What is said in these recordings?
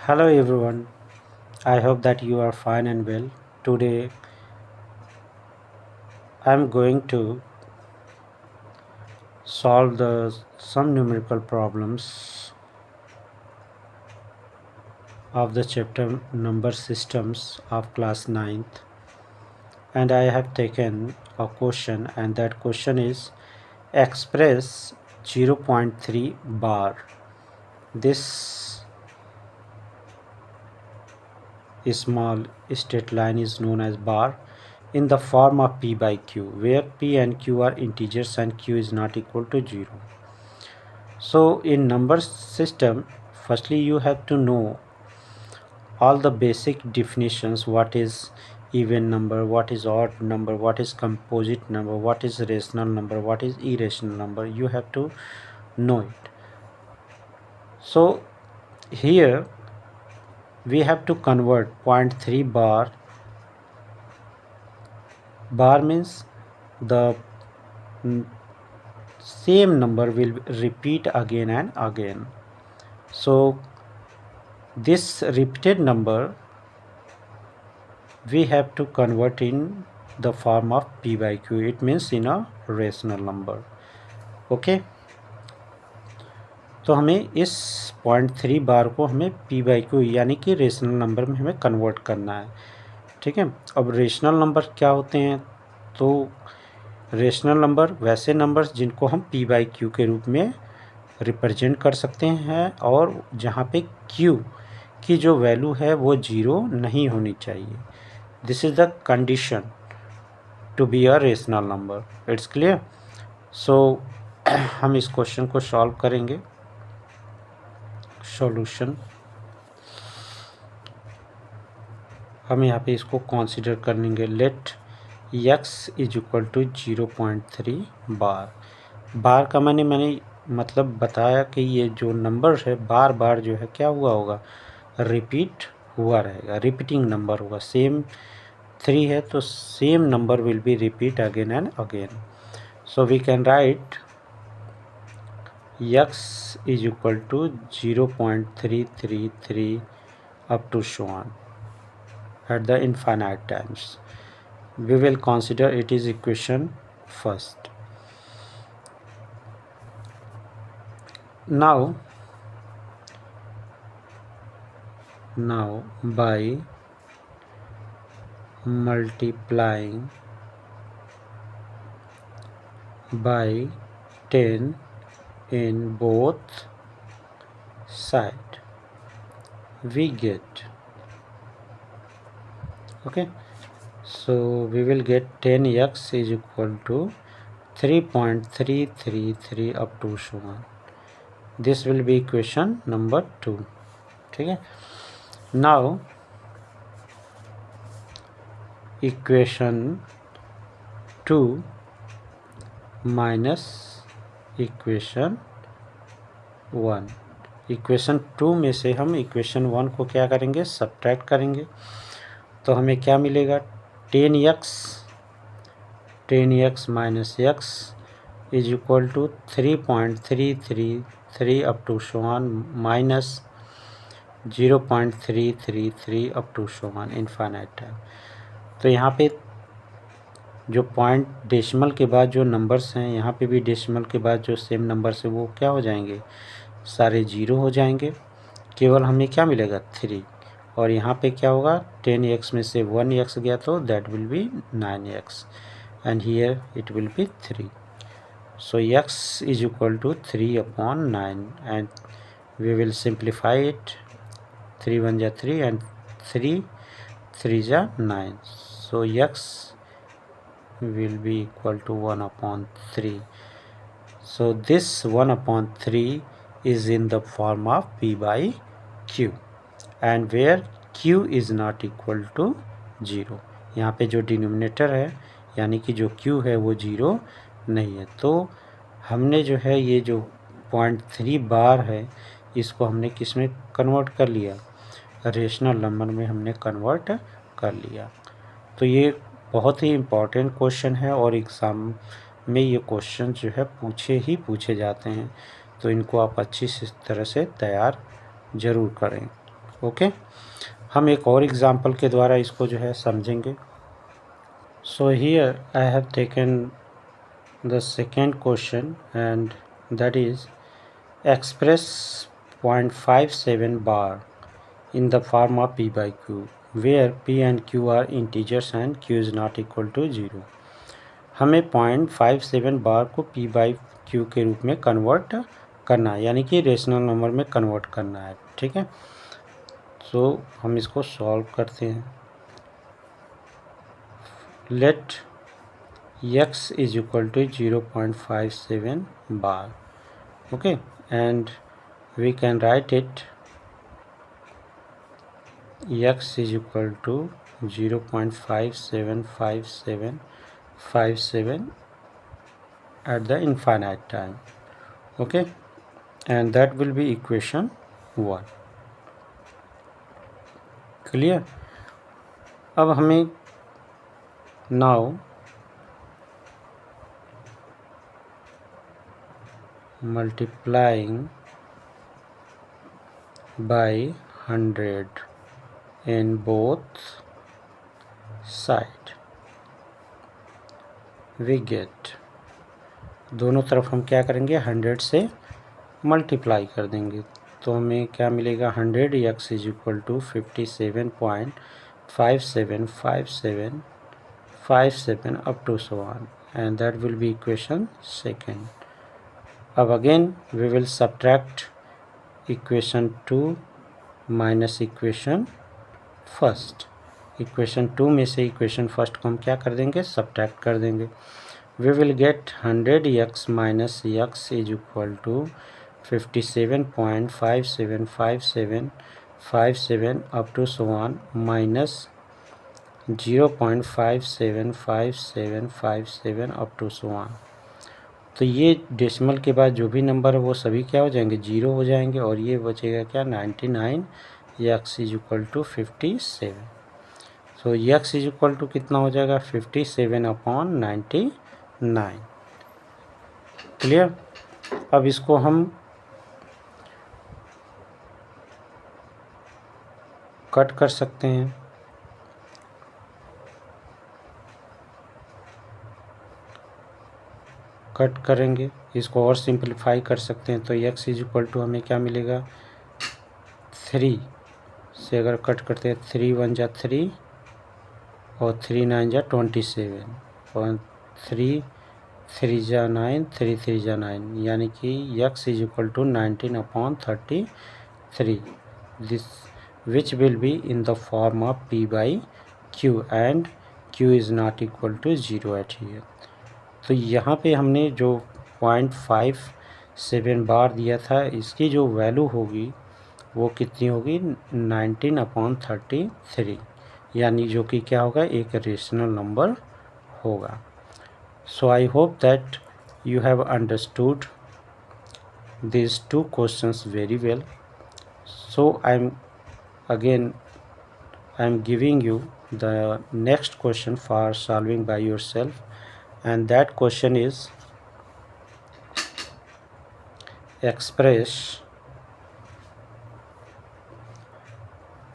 Hello everyone, I hope that you are fine and well. Today I'm going to solve some numerical problems of the chapter number systems of class 9th, and I have taken a question, and that question is express 0.3 bar. This small straight line is known as bar in the form of p by q, where p and q are integers and q is not equal to 0. So in number system, firstly you have to know all the basic definitions: what is even number, what is odd number, what is composite number, what is rational number, what is irrational number. You have to know it. So here we have to convert 0.3 bar. Bar means the same number will repeat again and again. So this repeated number we have to convert in the form of p by q. It means in a rational number. Okay तो हमें इस 0.3 बार को हमें p by q यानी कि rational number में हमें convert करना है. ठीक है. अब रेशनल नंबर क्या होते हैं? तो रेशनल नंबर वैसे नंबर्स जिनको हम p by q के रूप में रिप्रेजेंट कर सकते हैं और जहाँ पे q की जो वैल्यू है वो 0 नहीं होनी चाहिए. This is the condition to be a rational number. It's clear. So हम इस क्वेश्चन को सॉल्व करेंगे. सॉल्यूशन हम यहाँ पे इसको कंसीडर करेंगे. Let x is equal to 0.3 bar. Bar का मैंने मतलब बताया कि ये जो नंबर है बार बार जो है क्या हुआ होगा, रिपीट हुआ रहेगा, रिपीटिंग नंबर होगा. सेम 3 है तो same number will be repeat again and again. So we can write x is equal to 0.333 up to so on at the infinite times. We will consider it is equation first. Now by multiplying by 10 in both side we get, okay, so we will get 10x is equal to 3.333 up to so on. This will be equation number 2. ठीक है. Now equation 2 minus equation 1. Equation 2 में से हम equation 1 को क्या करेंगे, subtract करेंगे. तो हमें क्या मिलेगा, 10x minus x is equal to 3.333 up to so on minus 0.333 up to so on infinite time. तो यहाँ पे जो पॉइंट डेसिमल के बाद जो नंबर्स हैं, यहाँ पे भी डेसिमल के बाद जो सेम नंबर्स है वो क्या हो जाएंगे, सारे 0 हो जाएंगे. केवल हमें क्या मिलेगा, 3. और यहाँ पे क्या होगा, 10x में से 1x गया तो that will be 9x and here it will be 3. So x is equal to 3/9 and we will simplify it. 3 1 जा 3 एंड 3 3 जा 9. सो x will be equal to 1/3. So this 1/3 is in the form of p by q and where q is not equal to 0. यहाँ पे जो denominator है यानी कि जो q है वो 0 नहीं है. तो हमने जो है ये जो 0.3 बार है इसको हमने किस में कन्वर्ट कर लिया, रेशनल नंबर में हमने कन्वर्ट कर लिया. तो ये बहुत ही इम्पॉर्टेंट क्वेश्चन है और एग्ज़ाम में ये क्वेश्चन जो है पूछे जाते हैं. तो इनको आप अच्छी तरह से तैयार ज़रूर करें. ओके, हम एक और एग्जांपल के द्वारा इसको जो है समझेंगे। So here I have taken the second question and that is express 0.57 bar in the form of p by q where p and q are integers and q is not equal to 0। हमें 0.57 बार को p by q के रूप में convert करना है, यानी कि rational number में कन्वर्ट करना है। ठीक है, तो हम इसको सॉल्व करते हैं। Let x is equal to 0.57 bar, okay, and we can write it x is equal to 0.575757 at the infinite time, okay, and that will be equation 1। clear? अब हमें now multiplying by 100 in both side we get, दोनों तरफ हम क्या करेंगे 100 से multiply कर देंगे, तो हमें क्या मिलेगा 100 x is equal to 57.575757 up to so on, and that will be equation second। अब अगेन we will subtract equation 2 minus equation first. Equation 2 में से इक्वेशन फर्स्ट को हम क्या कर देंगे, सब्ट्रैक्ट कर देंगे। We will get 100x minus x is equal to 57.575757 up to so on minus 0.575757 up to so on। तो ये डेसिमल के बाद जो भी नंबर है वो सभी क्या हो जाएंगे, 0 हो जाएंगे, और ये बचेगा क्या 99 x is equal to 57। So x is equal to कितना हो जाएगा 57/99। क्लियर? अब इसको हम कट कर सकते हैं। कट करेंगे, इसको और सिंपलीफाई कर सकते हैं, तो x इज इक्वल टू हमें क्या मिलेगा 3 से अगर कट करते हैं 3 1 जा 3 और 3 9 जा 27 और 3 3 जा 9 3 3 जा 9, यानी कि x is equal to 19/33, this which will be in the form of p by q and q is not equal to 0 at here. तो यहाँ पे हमने जो 0.57 बार दिया था, इसकी जो वैल्यू होगी वो कितनी होगी 19/33, यानी जो कि क्या होगा एक रेशनल नंबर होगा। So I hope that you have understood these two questions very well। So I'm giving you the next question for solving by yourself, and that question is express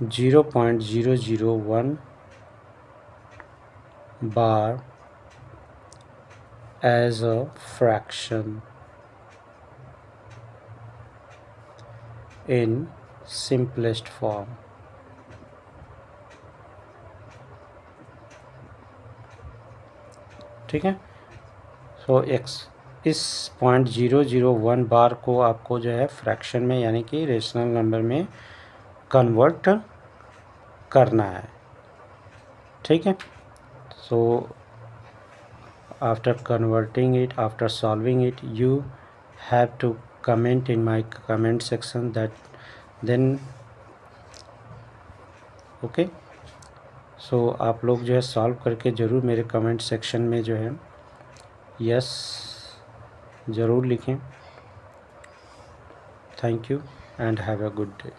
0.001 bar as a fraction in simplest form। ठीक है, सो इस 0.001 बार को आपको जो है fraction में यानी कि रेशनल नंबर में कन्वर्ट करना है। ठीक है, सो after converting it, after solving it, you have to comment in my comment section that then okay। so आप लोग जो है सॉल्व करके ज़रूर मेरे कमेंट सेक्शन में जो है यस ज़रूर लिखें। Thank you and have a good day.